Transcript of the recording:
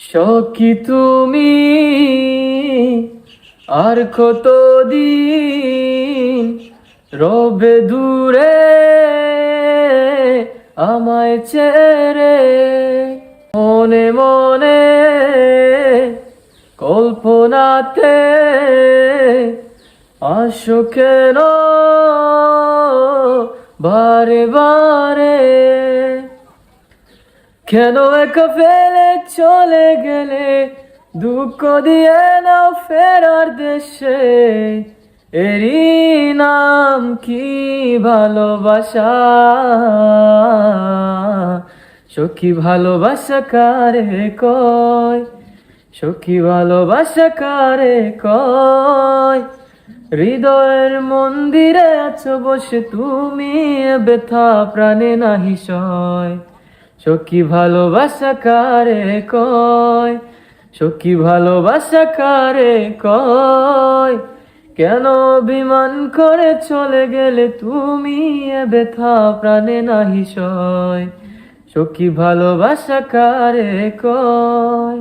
সখী তুমি আর কতদিন রবে দূরে আমায় ছেড়ে, মনে মনে কল্পনাতে আসো কেন বারে বারে, কেন একা ফেলে চলে গেলে, দুঃখ দিয়ে নাও ফেরার দেশে, এরই নাম কি ভালোবাসা। সখী ভালোবাসা কারে কয়, সখী ভালোবাসা কারে কয়। হৃদয়ের মন্দিরে আছো বসে তুমি, এ ব্যথা প্রাণে নাহি সয়। সখী ভালোবাসা কারে কয়, সখী ভালোবাসা কারে কয়। কেন অভিমান করে চলে গেলে তুমি, এ ব্যথা প্রাণে নাহি সয়। সখী ভালোবাসা কারে কয়।